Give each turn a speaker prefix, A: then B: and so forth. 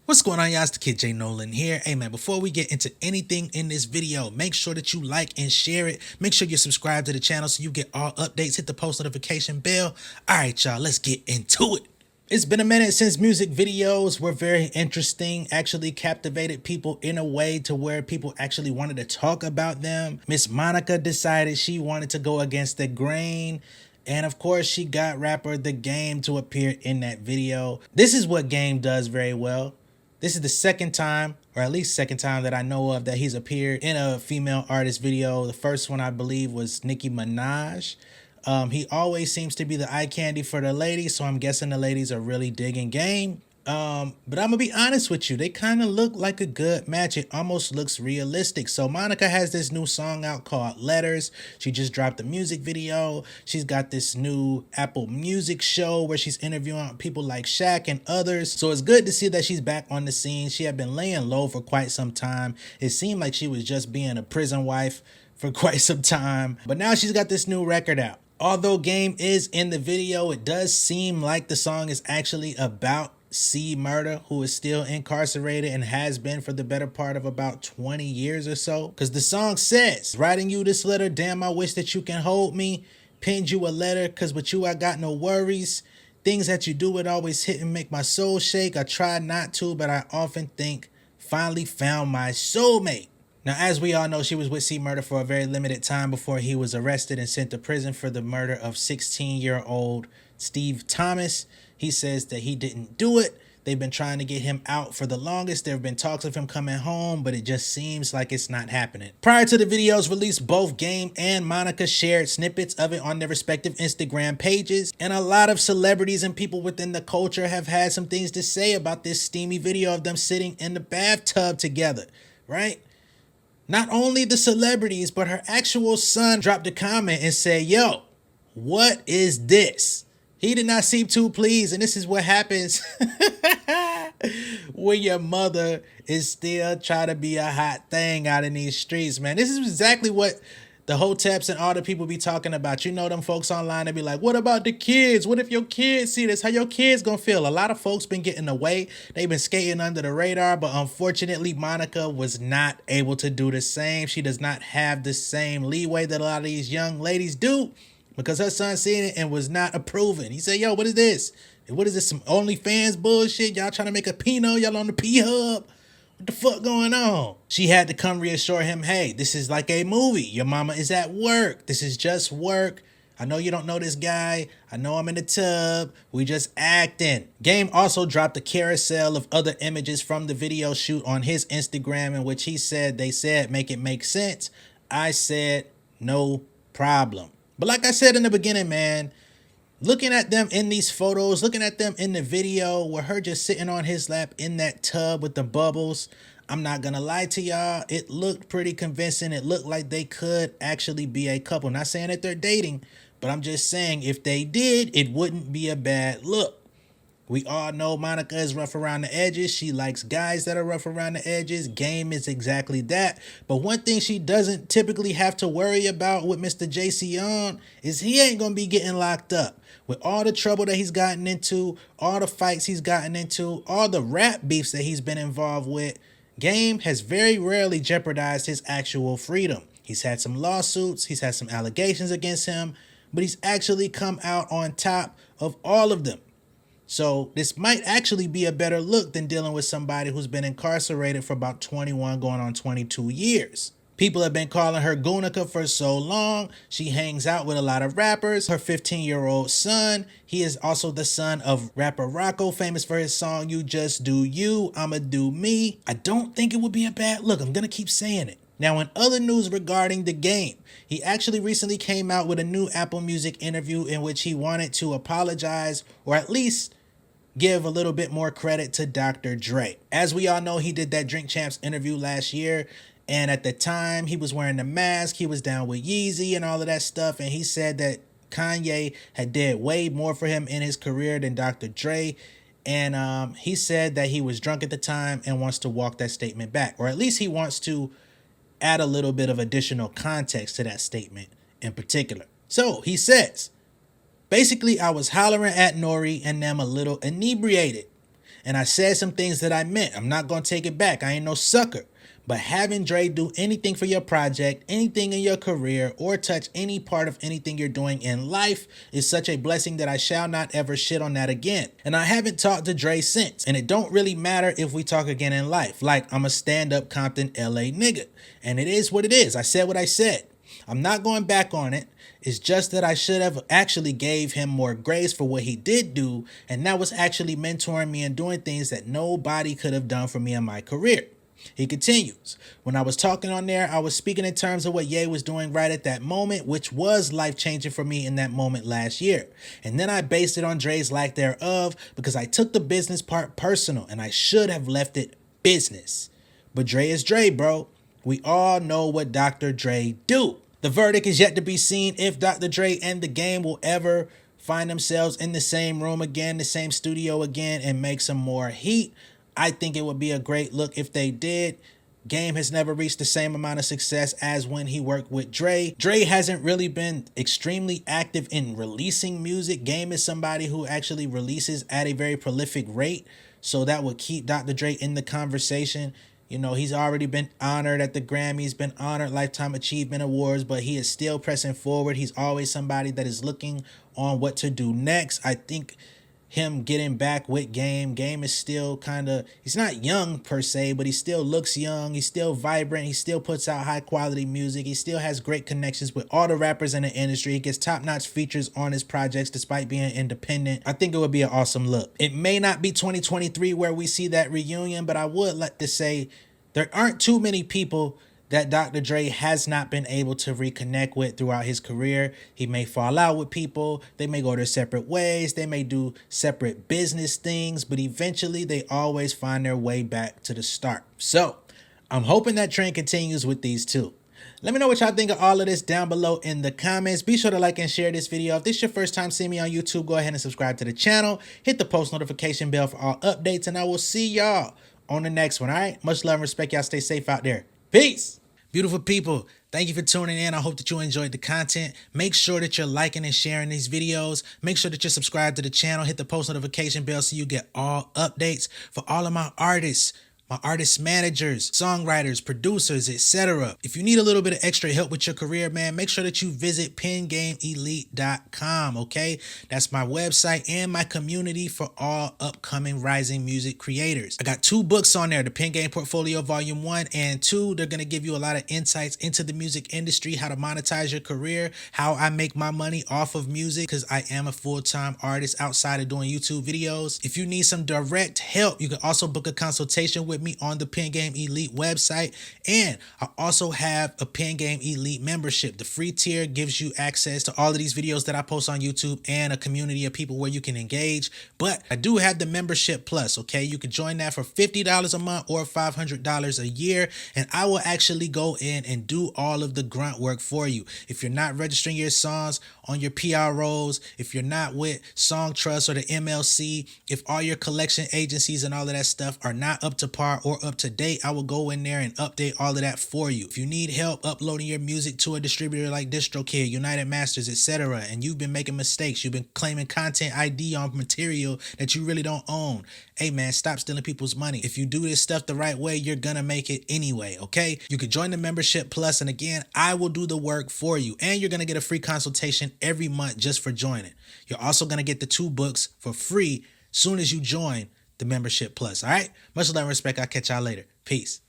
A: What's going on, y'all? It's the Kid J Nolan here. Hey man, before we get into anything in this video, make sure that you like and share it. Make sure you subscribe to the channel so you get all updates. Hit the post notification bell. Alright y'all, let's get into it. It's been a minute since music videos were very interesting, actually captivated people in a way to where people actually wanted to talk about them. Miss Monica decided she wanted to go against the grain. And of course, she got rapper The Game to appear in that video. This is what Game does very well. This is the second time, or at least second time that I know of, that he's appeared in a female artist video. The first one, I believe, was Nicki Minaj. He always seems to be the eye candy for the ladies, so I'm guessing the ladies are really digging Game. But I'm gonna be honest with you, they kind of look like a good match. It almost looks realistic. So Monica has this new song out called Letters. She just dropped a music video. She's got this new Apple Music show where she's interviewing people like Shaq and others. So it's good to see that she's back on the scene. She had been laying low for quite some time. It seemed like she was just being a prison wife for quite some time. But now she's got this new record out. Although Game is in the video, it does seem like the song is actually about C Murder, who is still incarcerated and has been for the better part of about 20 years or so. Because the song says, writing you this letter, damn, I wish that you can hold me. Penned you a letter, because with you I got no worries. Things that you do would always hit and make my soul shake. I try not to, but I often think, finally found my soulmate. Now, as we all know, she was with C Murder for a very limited time before he was arrested and sent to prison for the murder of 16-year-old Steve Thomas. He says that he didn't do it. They've been trying to get him out for the longest. There have been talks of him coming home, but it just seems like it's not happening. Prior to the video's release, both Game and Monica shared snippets of it on their respective Instagram pages. And a lot of celebrities and people within the culture have had some things to say about this steamy video of them sitting in the bathtub together, right? Not only the celebrities, but her actual son dropped a comment and said, yo, what is this? He did not seem too pleased, and this is what happens when your mother is still trying to be a hot thing out in these streets, man. This is exactly what the hoteps and all the people be talking about. You know them folks online, they be like, what about the kids? What if your kids see this? How your kids gonna feel? A lot of folks been getting away. They've been skating under the radar, but unfortunately, Monica was not able to do the same. She does not have the same leeway that a lot of these young ladies do, because her son seen it and was not approving. He said, yo, what is this? What is this, some OnlyFans bullshit? Y'all trying to make a Pinot? Y'all on the P-Hub? What the fuck going on? She had to come reassure him, hey, this is like a movie. Your mama is at work. This is just work. I know you don't know this guy. I know I'm in the tub. We just acting. Game also dropped a carousel of other images from the video shoot on his Instagram, in which he said, they said, make it make sense. I said, no problem. But like I said in the beginning, man, looking at them in these photos, looking at them in the video with her just sitting on his lap in that tub with the bubbles, I'm not gonna lie to y'all, it looked pretty convincing. It looked like they could actually be a couple. Not saying that they're dating, but I'm just saying if they did, it wouldn't be a bad look. We all know Monica is rough around the edges. She likes guys that are rough around the edges. Game is exactly that. But one thing she doesn't typically have to worry about with Mr. JC on is he ain't going to be getting locked up. With all the trouble that he's gotten into, all the fights he's gotten into, all the rap beefs that he's been involved with, Game has very rarely jeopardized his actual freedom. He's had some lawsuits. He's had some allegations against him, but he's actually come out on top of all of them. So this might actually be a better look than dealing with somebody who's been incarcerated for about 21 going on 22 years. People have been calling her Gunica for so long. She hangs out with a lot of rappers. Her 15-year-old son, he is also the son of rapper Rocco, famous for his song, You Just Do You, I'ma Do Me. I don't think it would be a bad look. I'm going to keep saying it. Now, in other news regarding The Game, he actually recently came out with a new Apple Music interview in which he wanted to apologize, or at least give a little bit more credit to Dr. Dre. As we all know, he did that Drink Champs interview last year, and at the time he was wearing the mask, he was down with Yeezy and all of that stuff, and he said that Kanye had did way more for him in his career than Dr. Dre, and he said that he was drunk at the time and wants to walk that statement back, or at least he wants to add a little bit of additional context to that statement in particular. So he says, basically, I was hollering at Nori and them a little inebriated. And I said some things that I meant. I'm not going to take it back. I ain't no sucker. But having Dre do anything for your project, anything in your career, or touch any part of anything you're doing in life is such a blessing that I shall not ever shit on that again. And I haven't talked to Dre since. And it don't really matter if we talk again in life. Like, I'm a stand-up Compton, LA nigga. And it is what it is. I said what I said. I'm not going back on it. It's just that I should have actually gave him more grace for what he did do. And that was actually mentoring me and doing things that nobody could have done for me in my career. He continues, when I was talking on there, I was speaking in terms of what Ye was doing right at that moment, which was life-changing for me in that moment last year. And then I based it on Dre's lack thereof because I took the business part personal and I should have left it business. But Dre is Dre, bro. We all know what Dr. Dre do. The verdict is yet to be seen if Dr. Dre and the game will ever find themselves in the same room again, the same studio again, and make some more heat. I think it would be a great look if they did. Game has never reached the same amount of success as when he worked with Dre. Dre hasn't really been extremely active in releasing music. Game is somebody who actually releases at a very prolific rate. So that would keep Dr. Dre in the conversation. You know, he's already been honored at the Grammys, been honored Lifetime Achievement Awards, but he is still pressing forward. He's always somebody that is looking on what to do next. I think him getting back with Game is still kind of, he's not young per se, but he still looks young. He's still vibrant. He still puts out high quality music. He still has great connections with all the rappers in the industry. He gets top-notch features on his projects despite being independent. I think it would be an awesome look. It may not be 2023 where we see that reunion, but I would like to say there aren't too many people that Dr. Dre has not been able to reconnect with throughout his career. He may fall out with people. They may go their separate ways. They may do separate business things, but eventually they always find their way back to the start. So I'm hoping that trend continues with these two. Let me know what y'all think of all of this down below in the comments. Be sure to like and share this video. If this is your first time seeing me on YouTube, go ahead and subscribe to the channel. Hit the post notification bell for all updates, and I will see y'all on the next one, all right? Much love and respect. Y'all stay safe out there. Peace. Beautiful people, thank you for tuning in. I hope that you enjoyed the content. Make sure that you're liking and sharing these videos. Make sure that you're subscribed to the channel. Hit the post notification bell so you get all updates. For all of my artists, my artist managers, songwriters, producers, etc. If you need a little bit of extra help with your career, man, make sure that you visit pengameelite.com, okay? That's my website and my community for all upcoming rising music creators. I got 2 books on there, the Pen Game Portfolio Volume 1 and 2. They're going to give you a lot of insights into the music industry, how to monetize your career, how I make my money off of music, because I am a full-time artist outside of doing YouTube videos. If you need some direct help, you can also book a consultation with me on the Pen Game Elite website. And I also have a Pen Game Elite membership. The free tier gives you access to all of these videos that I post on YouTube and a community of people where you can engage. But I do have the membership plus, okay? You can join that for $50 a month or $500 a year, and I will actually go in and do all of the grunt work for you. If you're not registering your songs on your PROs, if you're not with Song Trust or the MLC, if all your collection agencies and all of that stuff are not up to par or up to date, I will go in there and update all of that for you. If you need help uploading your music to a distributor like DistroKid, United Masters, etc., and you've been making mistakes, you've been claiming content ID on material that you really don't own, hey man, stop stealing people's money. If you do this stuff the right way, you're gonna make it anyway, okay? You can join the membership plus, and again, I will do the work for you, and you're gonna get a free consultation every month just for joining. You're also gonna get the 2 books for free soon as you join the membership plus. All right, much love and respect. I'll catch y'all later. Peace.